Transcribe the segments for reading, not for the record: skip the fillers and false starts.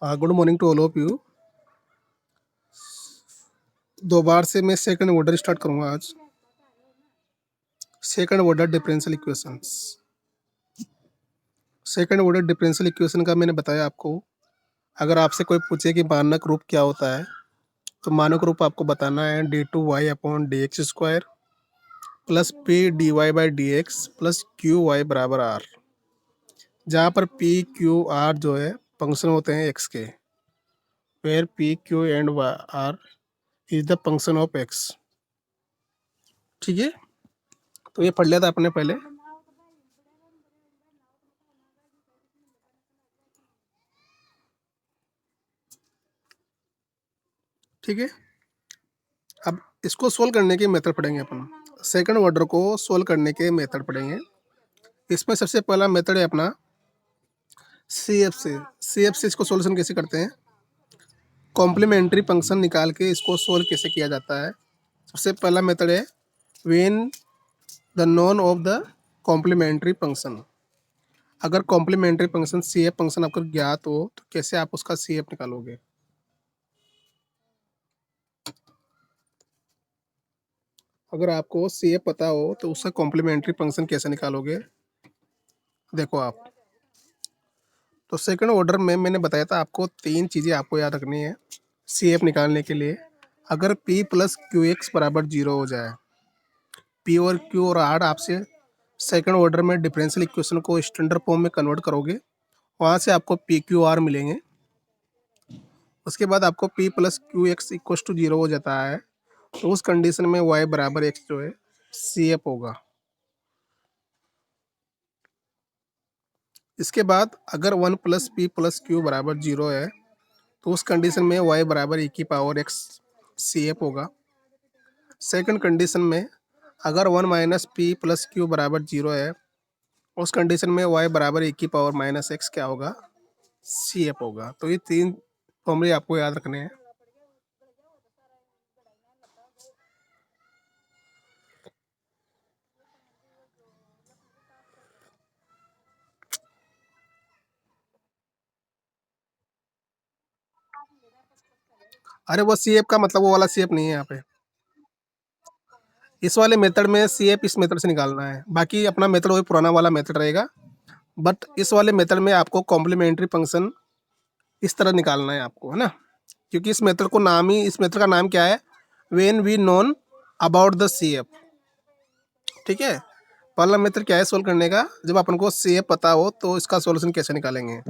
Good morning to all of you. दोबारा से मैं सेकंड ऑर्डर स्टार्ट करूंगा आज। Second order differential equations. Second order differential equation का मैंने बताया आपको। अगर आपसे कोई पूछे कि मानक रूप क्या होता है, तो मानक रूप आपको बताना है d2y upon D x square plus p d Y by D x plus q y बराबर आर, जहाँ पर पी क्यू आर जो है फंक्शन होते हैं एक्स के, where p q and r is the function of x. ठीक है, तो ये पढ़ लिया था आपने पहले। ठीक है, अब इसको सोल्व करने के मेथड पढ़ेंगे अपन। सेकंड ऑर्डर को सोल्व करने के मेथड पढ़ेंगे। इसमें सबसे पहला मेथड है अपना सी एफ से। सी एफ से इसको सोल्यूशन कैसे करते हैं, कॉम्प्लीमेंट्री फंक्शन निकाल के इसको सोल्व कैसे किया जाता है। सबसे पहला मेथड है when the known of the complementary function. अगर complementary function C F function आपको ज्ञात हो तो कैसे आप उसका सी एफ निकालोगे। अगर आपको सी एफ पता हो तो उसका कॉम्प्लीमेंट्री फंक्शन कैसे निकालोगे, देखो आप। तो सेकंड ऑर्डर में मैंने बताया था आपको तीन चीज़ें आपको याद रखनी है सी एफ निकालने के लिए। अगर पी प्लस क्यू एक्स बराबर जीरो हो जाए, पी और क्यू और आर आपसे सेकंड ऑर्डर में डिफरेंशियल इक्वेशन को स्टैंडर्ड फॉर्म में कन्वर्ट करोगे, वहाँ से आपको पी क्यू आर मिलेंगे। उसके बाद आपको p plus Q x equal to zero हो जाता है, तो उस कंडीशन में वाई बराबर एक्स जो है सी एफ होगा। इसके बाद अगर one plus P plus Q बराबर जीरो है, तो उस कंडीशन में वाई बराबर ई की पावर एक्स सी एफ होगा। सेकंड कंडीशन में अगर one minus P plus Q बराबर जीरो है, उस कंडीशन में वाई बराबर ई की पावर माइनस एक्स क्या होगा, सी एफ होगा। तो ये तीन फॉर्मूले आपको याद रखने हैं। अरे वो सी एफ का मतलब वो वाला सी एफ नहीं है यहाँ पे। इस वाले मेथड में सी एफ इस मेथड से निकालना है, बाकी अपना मेथड वही पुराना वाला मेथड रहेगा। बट इस वाले मेथड में आपको कॉम्प्लीमेंट्री फंक्शन इस तरह निकालना है आपको, है ना। क्योंकि इस मेथड को नाम ही, इस मेथड का नाम क्या है, when we known about the C F. ठीक है, पहला मेथड क्या है सोल्व करने का, जब अपन को सी एफ पता हो तो इसका सॉल्यूशन कैसे निकालेंगे।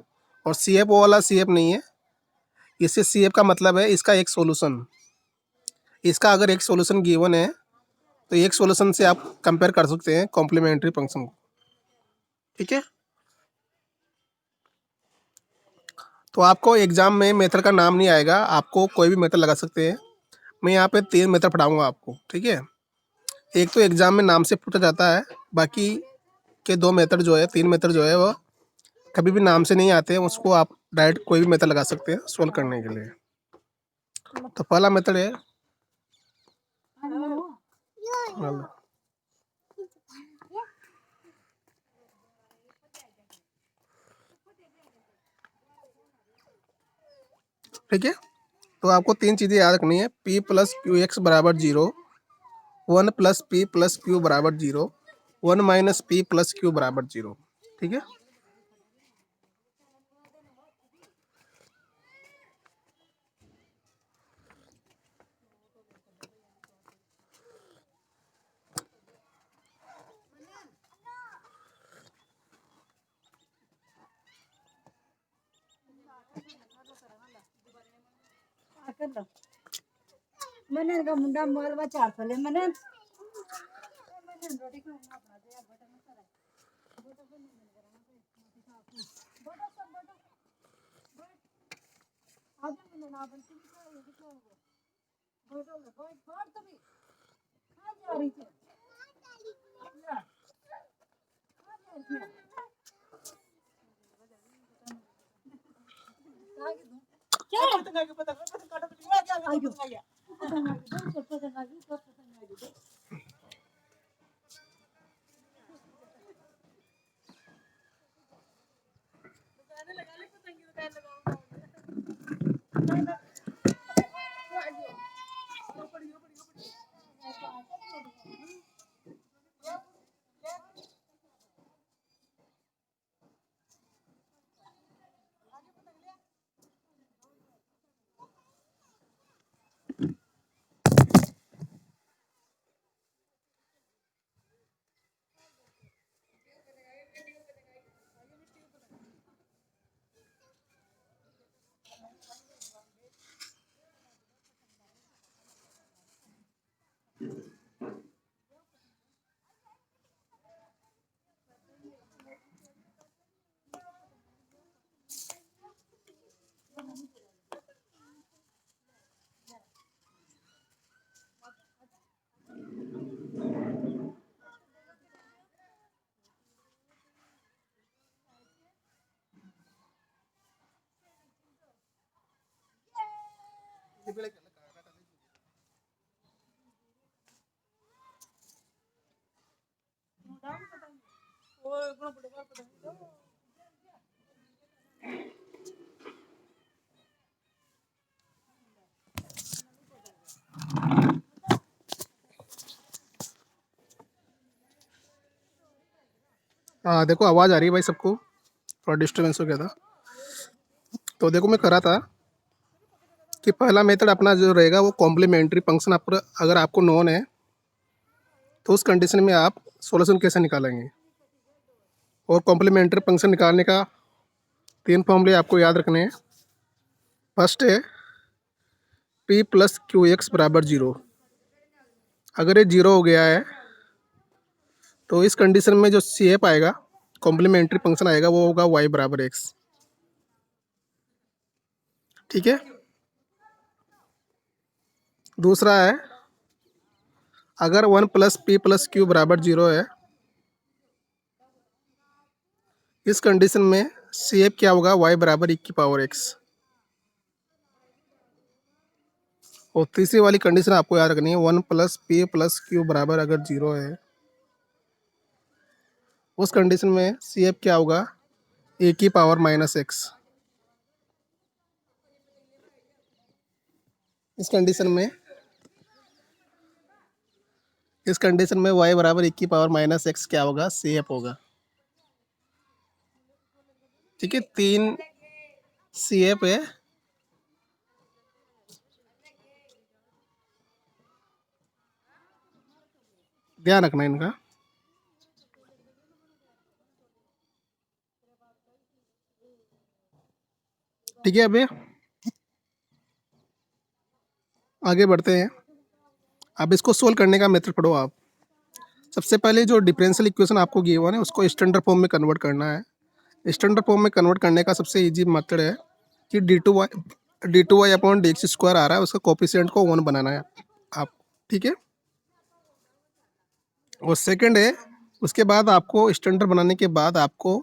और सी एफ वो वाला सी एफ नहीं है, इससे सी एफ का मतलब है इसका एक सॉल्यूशन। इसका अगर एक सॉल्यूशन गिवन है तो एक सॉल्यूशन से आप कंपेयर कर सकते हैं कॉम्प्लीमेंट्री फंक्शन को। ठीक है, तो आपको एग्जाम में मेथड का नाम नहीं आएगा, आपको कोई भी मेथड लगा सकते हैं। मैं यहाँ पे तीन मेथड पढ़ाऊंगा आपको। ठीक है, एक तो एग्जाम में नाम से पूछा जाता है, बाकी के दो मेथड जो है, तीन मेथड जो है वो कभी भी नाम से नहीं आते हैं, उसको आप डायरेक्ट कोई भी मेथड लगा सकते हैं सोल्व करने के लिए। तो पहला मेथड है, ठीक है, तो आपको तीन चीज़ें याद रखनी है, पी प्लस क्यू एक्स बराबर zero, one plus P plus Q बराबर zero, one minus P plus Q बराबर जीरो। ठीक है, मैंने का मुंडा मोबाइल में चार्ज ले मैंने रोटी हाँ देखो आवाज़ आ रही है भाई सबको, थोड़ा डिस्टर्बेंस हो गया था। तो देखो मैं कर रहा था कि पहला मेथड अपना जो रहेगा वो कॉम्प्लीमेंट्री फंक्शन, आप अगर आपको नोन है तो उस कंडीशन में आप सॉल्यूशन कैसे निकालेंगे। और कॉम्प्लीमेंट्री फंक्शन निकालने का 3 फॉर्मूले आपको याद रखने हैं। फर्स्ट है पी प्लस क्यू एक्स बराबर 0। अगर ये 0 हो गया है तो इस कंडीशन में जो सी एफ आएगा, कॉम्प्लीमेंट्री फंक्शन आएगा, वो होगा वाई बराबर एक्स। ठीक है। दूसरा है अगर 1 प्लस पी प्लस क्यू बराबर 0 है, इस कंडीशन में सी एफ क्या होगा, वाई बराबर ई की पावर एक्स। और तीसरी वाली कंडीशन आपको याद रखनी है, 1 प्लस पी प्लस क्यू बराबर अगर 0 है, उस कंडीशन में सी एफ क्या होगा, ए की पावर माइनस एक्स। इस कंडीशन में y बराबर 1 की पावर माइनस एक्स क्या होगा, सी एफ होगा। ठीक है, 3 सी एफ है। ध्यान रखना इनका। ठीक है, अभी आगे बढ़ते हैं। अब इसको सोल्व करने का मेथड पढ़ो आप। सबसे पहले जो डिफरेंशियल इक्वेशन आपको गिवन है उसको स्टैंडर्ड फॉर्म में कन्वर्ट करना है। स्टैंडर्ड फॉर्म में कन्वर्ट करने का सबसे इजी मेथड है कि D two Y upon D x square आ रहा है, उसका कोफिशिएंट को 1 बनाना है आप। ठीक है। और सेकंड है, उसके बाद आपको स्टैंडर्ड बनाने के बाद आपको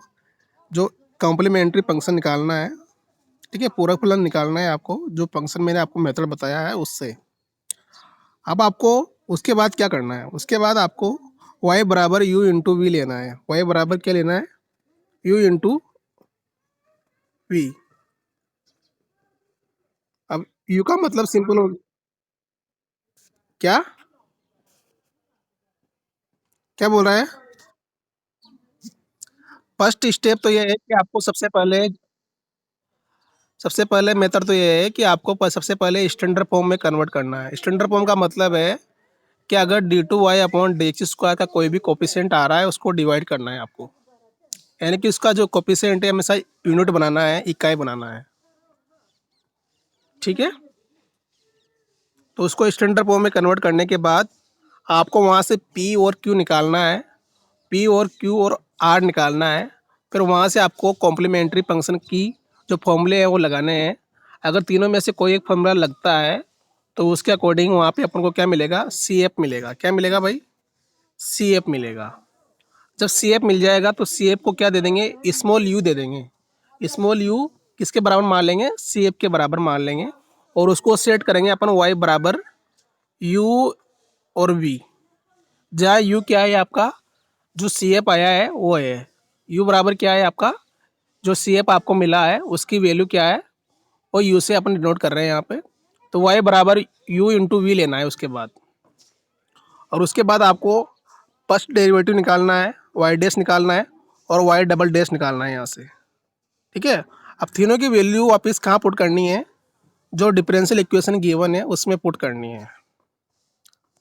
जो कॉम्प्लीमेंट्री फंक्शन निकालना है। ठीक है, पूरक फलन निकालना है आपको, जो फंक्शन मैंने आपको मेथड बताया है उससे। अब आपको उसके बाद क्या करना है, उसके बाद आपको y बराबर u इंटू वी लेना है। y बराबर क्या लेना है, u इंटू वी। अब u का मतलब सिंपल हो, क्या क्या बोल रहा है। फर्स्ट स्टेप तो ये है कि आपको सबसे पहले मेथड तो ये है कि आपको सबसे पहले स्टैंडर्ड फॉर्म में कन्वर्ट करना है। स्टैंडर्ड फॉर्म का मतलब है कि अगर d two Y upon D x square का कोई भी कोफिशिएंट आ रहा है उसको डिवाइड करना है आपको। यानी कि उसका जो कोफिशिएंट है हमेशा यूनिट बनाना है, इकाई बनाना है। ठीक है। तो उसको स्टैंडर्ड फॉर्म में कन्वर्ट करने के बाद आपको वहाँ से पी और क्यू निकालना है, पी और क्यू और आर निकालना है। फिर वहाँ से आपको कॉम्प्लीमेंट्री फंक्शन की जो फॉर्मूले हैं वो लगाने हैं। अगर तीनों में से कोई एक फॉर्मूला लगता है तो उसके अकॉर्डिंग वहाँ पे अपन को क्या मिलेगा, सी एफ मिलेगा। क्या मिलेगा भाई, सी एफ मिलेगा। जब सी एफ मिल जाएगा तो सी एफ को क्या दे देंगे, स्मॉल यू दे देंगे। स्मॉल यू किसके बराबर मान लेंगे, सी एफ के बराबर मान लेंगे। और उसको सेट करेंगे अपन वाई बराबर यू और वी, जहाँ यू क्या है आपका, जो सी एफ आया है वो है। यू बराबर क्या है आपका, जो सी एफ आपको मिला है उसकी वैल्यू क्या है, वो यू से अपन डिनोट कर रहे हैं यहाँ पे। तो वाई बराबर यू इंटू वी लेना है उसके बाद। और उसके बाद आपको फर्स्ट डेरिवेटिव निकालना है, वाई डैश निकालना है और वाई डबल डैश निकालना है यहाँ से। ठीक है। अब तीनों की वैल्यू वापस कहाँ पुट करनी है, जो डिफरेंशियल इक्वेशन गिवन है उसमें पुट करनी है।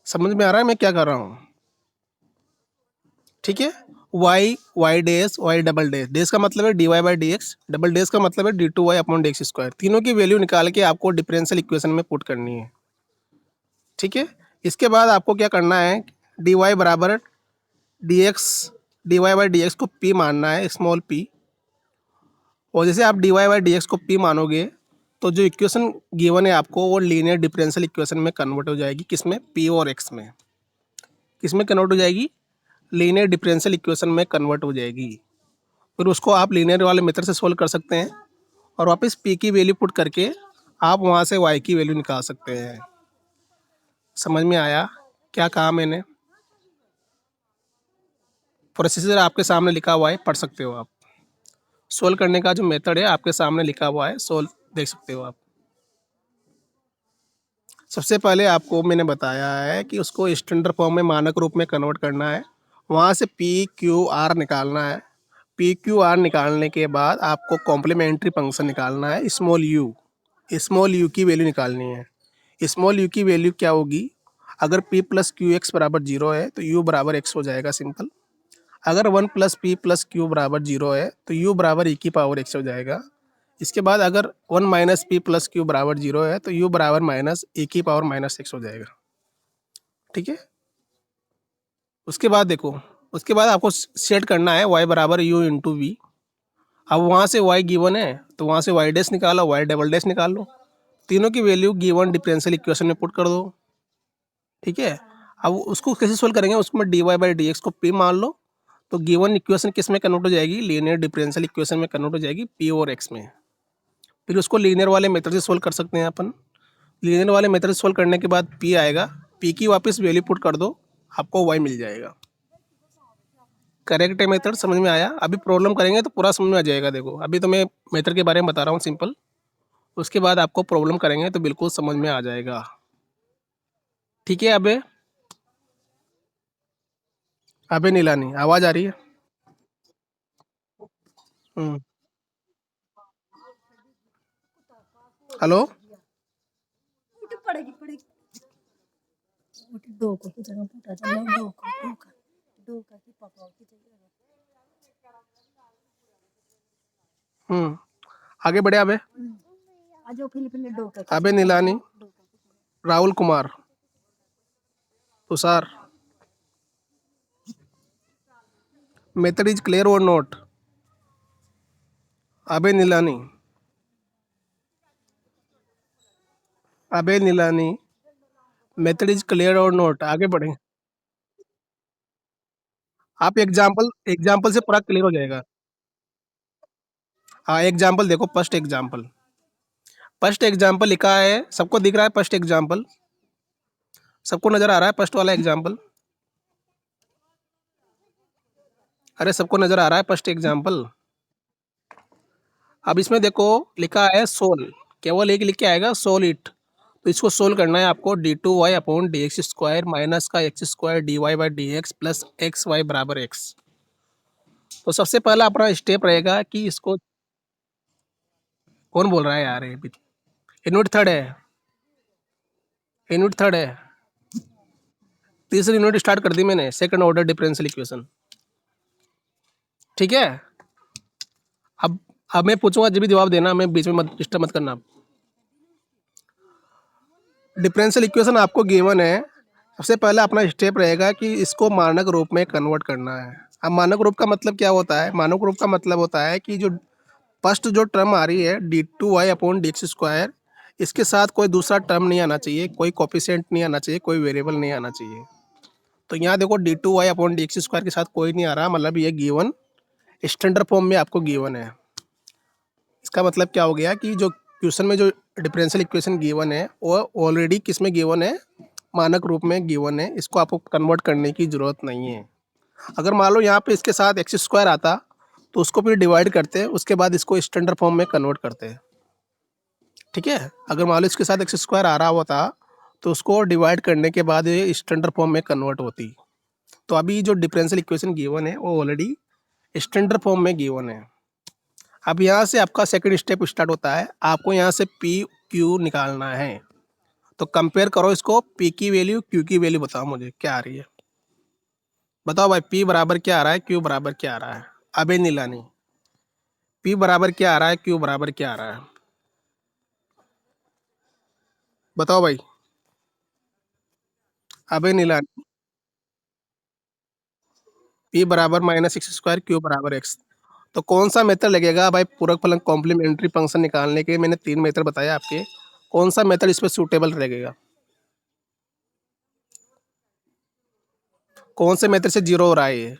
समझ में आ रहा है मैं क्या कर रहा हूँ। ठीक है। Y dash, y double dash, dash का मतलब है d Y by D x, double dash का मतलब है d two Y upon D x square. तीनों की वैल्यू निकाल के आपको डिफरेंशियल इक्वेशन में पुट करनी है। ठीक है। इसके बाद आपको क्या करना है, डी वाई बराबर d x, d Y by D x को पी मानना है, स्मॉल पी। और जैसे आप d Y by D x को पी मानोगे तो जो इक्वेशन गिवन है आपको वो लीनियर डिफरेंशियल इक्वेशन में कन्वर्ट हो जाएगी। किसमें, पी और एक्स में। किसमें कन्वर्ट हो जाएगी, लीनियर डिफरेंशियल इक्वेशन में कन्वर्ट हो जाएगी। फिर उसको आप लीनियर वाले मेथड से सोल्व कर सकते हैं और वापस पी की वैल्यू पुट करके आप वहाँ से y की वैल्यू निकाल सकते हैं। समझ में आया क्या कहा मैंने? प्रोसीजर आपके सामने लिखा हुआ है, पढ़ सकते हो आप। सोल्व करने का जो मेथड है आपके सामने लिखा हुआ है, सोल्व देख सकते हो आप। सबसे पहले आपको मैंने बताया है कि उसको स्टैंडर्ड फॉर्म में मानक रूप में कन्वर्ट करना है। वहाँ से पी क्यू आर निकालना है। पी क्यू आर निकालने के बाद आपको कॉम्प्लीमेंट्री फंक्शन निकालना है स्मॉल यू। स्मॉल यू की वैल्यू निकालनी है। स्मॉल यू की वैल्यू क्या होगी? अगर पी प्लस क्यू एक्स बराबर जीरो है तो यू बराबर एक्स हो जाएगा, सिंपल। अगर one plus P plus Q बराबर जीरो है तो यू बराबर ई की पावर एक्स हो जाएगा। इसके बाद अगर one minus P plus Q बराबर जीरो है तो यू बराबर माइनस ए की पावर माइनस एक्स हो जाएगा। ठीक है। उसके बाद देखो, उसके बाद आपको सेट करना है y बराबर यू इंटू वी। अब वहाँ से y गिवन है तो वहाँ से y डैश निकालो, y डबल डैश निकाल लो। तीनों की वैल्यू गिवन डिफरेंशियल इक्वेशन में पुट कर दो। ठीक है। अब उसको कैसे सोल्व करेंगे? उसमें d Y by D x को p मान लो तो गिवन इक्वेशन किस में कन्वर्ट हो जाएगी? लीनियर डिफरेंशियल इक्वेशन में कन्वर्ट हो जाएगी, p और x में। फिर उसको लीनियर वाले मेथड से सोल्व कर सकते हैं अपन। लीनियर वाले मेथड से सोल्व करने के बाद p आएगा, p की वापस वैल्यू पुट कर दो, आपको y मिल जाएगा। करेक्ट है मेथड, समझ में आया? अभी प्रॉब्लम करेंगे तो पूरा समझ में आ जाएगा। देखो अभी तो मैं मेथड के बारे में बता रहा हूँ सिंपल, उसके बाद आपको प्रॉब्लम करेंगे तो बिल्कुल समझ में आ जाएगा। ठीक है। अबे नीलानी आवाज़ आ रही है? हम्म। हेलो। उठ पड़ेगी पड़ेगी। उठ दो को की जगह फूटा चलो दो का की पापा की जगह। आगे बढ़े। अबे आज फिल फिल दो का अबे Neelani, Rahul Kumar, Tushar, method is clear or not? अबे नीलानी, अबे Neelani, method is clear or not? आगे बढ़े। आप एग्जाम्पल एग्जाम्पल से पूरा क्लियर हो जाएगा। हाँ एग्जाम्पल देखो, फर्स्ट एग्जाम्पल, फर्स्ट एग्जाम्पल लिखा है, सबको दिख रहा है? फर्स्ट एग्जाम्पल सबको नजर आ रहा है? फर्स्ट वाला एग्जाम्पल, अरे सबको नजर आ रहा है फर्स्ट एग्जाम्पल? अब इसमें देखो लिखा है सोल, केवल एक लिख के आएगा सोल इट। तो इसको सोल्व करना है आपको, D two Y upon D x square minus का X square D Y by D x plus X Y बराबर एक्स। तो सबसे पहला अपना स्टेप रहेगा कि इसको, कौन बोल रहा है यार? यूनिट थर्ड है, यूनिट थर्ड है। तीसरी यूनिट स्टार्ट कर दी मैंने, सेकंड ऑर्डर डिफरेंशियल इक्वेशन। ठीक है। अब अब मैं पूछूंगा जब भी जवाब देना, मैं बीच में मत डिस्टर्ब मत करना। डिफरेंशियल इक्वेशन आपको गिवन है। सबसे पहला अपना स्टेप रहेगा कि इसको मानक रूप में कन्वर्ट करना है। अब मानक रूप का मतलब क्या होता है? मानक रूप का मतलब होता है कि जो फर्स्ट जो टर्म आ रही है d two Y upon D x square, इसके साथ कोई दूसरा टर्म नहीं आना चाहिए, कोई कोफिशिएंट नहीं आना चाहिए, कोई वेरिएबल नहीं आना चाहिए। तो यहाँ देखो d two Y upon D x square के साथ कोई नहीं आ रहा, मतलब ये गिवन स्टैंडर्ड फॉर्म में आपको गिवन है। इसका मतलब क्या हो गया कि जो क्वेश्चन में जो डिफरेंशियल इक्वेशन गिवन है वो ऑलरेडी किस में गिवन है? मानक रूप में गिवन है। इसको आपको कन्वर्ट करने की ज़रूरत नहीं है। अगर मान लो यहाँ पे इसके साथ एक्स स्क्वायर आता तो उसको फिर डिवाइड करते, उसके बाद इसको स्टैंडर्ड फॉर्म में कन्वर्ट करते। ठीक है। अगर मान लो इसके साथ एक्स स्क्वायर आ रहा होता तो उसको डिवाइड करने के बाद ये स्टैंडर्ड फॉर्म में कन्वर्ट होती। तो अभी जो डिफरेंशियल इक्वेशन गिवन है वो ऑलरेडी स्टैंडर्ड फॉर्म में गिवन है। अब यहाँ से आपका सेकंड स्टेप स्टार्ट होता है, आपको यहाँ से पी क्यू निकालना है। तो कंपेयर करो इसको, पी की वैल्यू क्यू की वैल्यू बताओ मुझे क्या आ रही है। बताओ भाई, पी बराबर क्या आ रहा है, क्यू बराबर क्या आ रहा है? अबे नीलानी, पी बराबर क्या आ रहा है, क्यू बराबर क्या आ रहा है? बताओ भाई। अबे नीलानी, पी बराबर माइनस एक्स स्क्वायर, क्यू बराबर एक्स। तो कौन सा मेथड लगेगा भाई पूरक फलन कॉम्प्लीमेंट्री फंक्शन निकालने के? मैंने तीन मेथड बताया आपके, कौन सा मेथड इस पर सूटेबल लगेगा? कौन से मेथड से जीरो हो रहा है ये?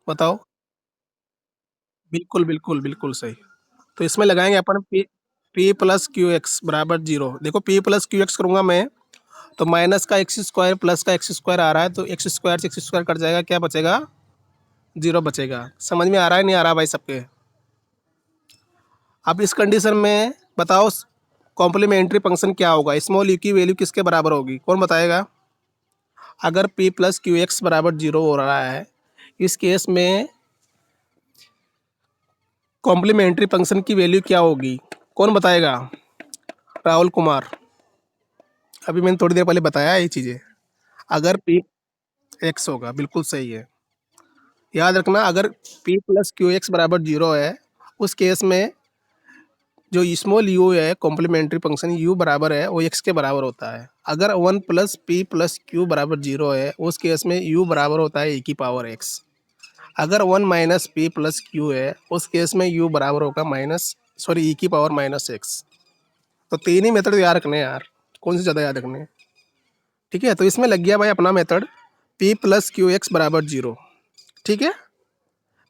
बताओ। बिल्कुल बिल्कुल बिल्कुल सही। तो इसमें लगाएंगे अपन पी प्लस क्यू एक्स बराबर 0। देखो पी प्लस क्यू एक्स करूँगा मैं तो माइनस का एक्स स्क्वायर प्लस का एक्स स्क्वायर आ रहा है, तो एक्स स्क्वायर से एक्स स्क्वायर कट जाएगा, क्या बचेगा? 0 बचेगा। समझ में आ रहा है नहीं आ रहा भाई सबके? अब इस कंडीशन में बताओ कॉम्प्लीमेंट्री फंक्शन क्या होगा, स्मॉल यू की वैल्यू किसके बराबर होगी, कौन बताएगा? अगर पी प्लस क्यू एक्स बराबर 0 हो रहा है, इस केस में कॉम्प्लीमेंट्री फंक्शन की वैल्यू क्या होगी, कौन बताएगा? राहुल कुमार। अभी मैंने थोड़ी देर पहले बताया ये चीज़ें। अगर पी एक्स होगा, बिल्कुल सही है। याद रखना, अगर पी प्लस क्यू एक्स बराबर 0 है, उस केस में जो स्मॉल यू है कॉम्प्लीमेंट्री फंक्शन यू बराबर है वो एक्स के बराबर होता है। अगर 1 प्लस पी प्लस क्यू बराबर 0 है, उस केस में यू बराबर होता है e की पावर एक्स। अगर 1 माइनस पी प्लस क्यू है, उस केस में यू बराबर होगा ई की पावर माइनस एक्स। तो तीन ही मेथड याद रखने हैं यार, कौन सी ज़्यादा याद रखने हैं? ठीक है, तो इसमें लग गया भाई अपना method P plus Q X बराबर 0। ठीक है,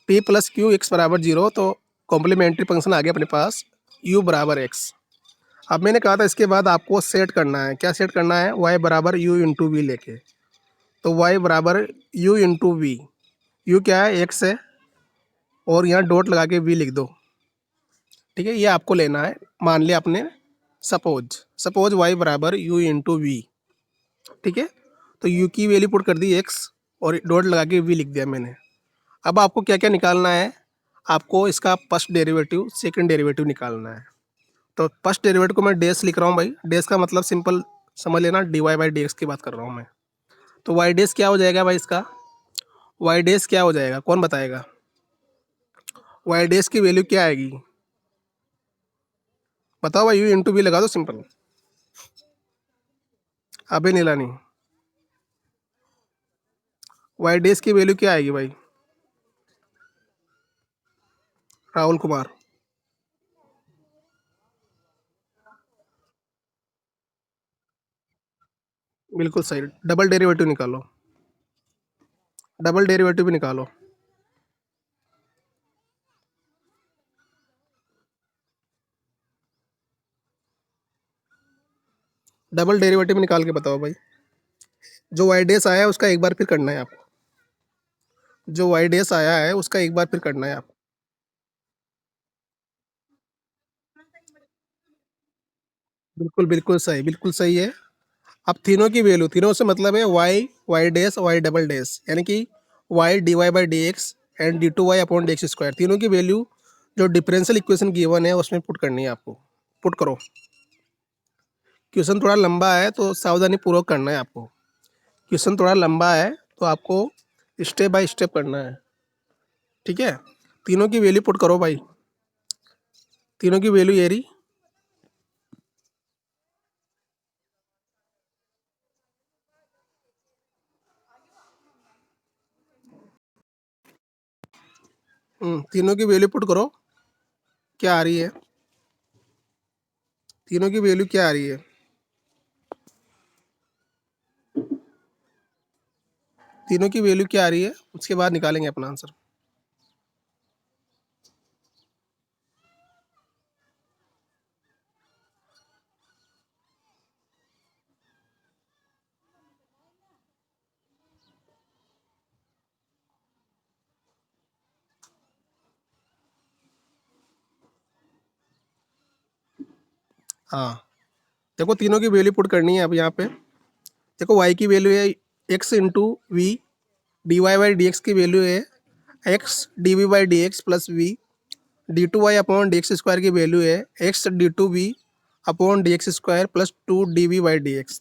पी प्लस क्यू एक्स बराबर 0, तो कॉम्प्लीमेंट्री फंक्शन आ गया अपने पास यू बराबर एक्स। अब मैंने कहा था इसके बाद आपको सेट करना है, क्या सेट करना है? वाई बराबर यू इंटू वी लेके। तो वाई बराबर यू इंटू वी, यू क्या है? एक्स है, और यहाँ डॉट लगा के वी लिख दो। ठीक है, ये आपको लेना है। मान लिया आपने, सपोज वाई बराबर यू इंटू वी। ठीक है, तो यू की वैल्यू पुट कर दी एक्स और डॉट लगा के वी लिख दिया मैंने। अब आपको क्या क्या निकालना है? आपको इसका फर्स्ट डेरिवेटिव सेकंड डेरिवेटिव निकालना है। तो फर्स्ट डेरिवेटिव को मैं डैश लिख रहा हूँ भाई। डैश का मतलब सिंपल समझ लेना, d Y by D x की बात कर रहा हूँ मैं। तो वाई डैश क्या हो जाएगा भाई इसका? वाई डैश क्या हो जाएगा, कौन बताएगा? वाई डैश की वैल्यू क्या आएगी? बताओ भाई, यू इंटू वी लगा दो सिंपल। अभी नीलानी, वाई डैश की वैल्यू क्या आएगी भाई? राहुल कुमार। बिल्कुल सही, डबल डेरिवेटिव निकालो, डबल डेरिवेटिव भी निकालो। डबल डेरिवेटिव निकाल के बताओ भाई। जो वाई डैश आया है उसका एक बार फिर करना है आपको, जो वाई डैश आया है उसका एक बार फिर करना है आपको। बिल्कुल बिल्कुल सही, बिल्कुल सही है। अब तीनों की वैल्यू, तीनों से मतलब है y, y dash, y double dash, यानी कि y d Y by D x and d two Y upon D x square, तीनों की वैल्यू जो डिफरेंशियल इक्वेशन गिवन है उसमें पुट करनी है आपको। पुट करो। क्वेश्चन थोड़ा लंबा है तो सावधानी पूर्वक करना है आपको। क्वेश्चन थोड़ा लंबा है तो आपको स्टेप बाय स्टेप करना है। ठीक है, तीनों की वैल्यू पुट करो भाई। तीनों की वैल्यू ये रही। तीनों की वैल्यू पुट करो, क्या आ रही है? तीनों की वैल्यू क्या आ रही है? तीनों की वैल्यू क्या आ रही है, उसके बाद निकालेंगे अपना आंसर। हाँ, देखो तीनों की वैल्यू पुट करनी है अब यहाँ पे। देखो वाई की वैल्यू है x into v, d Y by D x की वैल्यू है x d v by D x plus v, d two Y upon D x square की वैल्यू है x d two v upon D x square plus two d v by D x.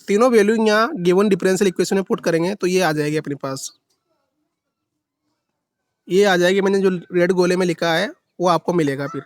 तीनों value यहाँ given differential equation में put करेंगे तो ये आ जाएगी अपने पास। ये आ जाएगी, मैंने जो रेड गोले में लिखा है वो आपको मिलेगा फिर।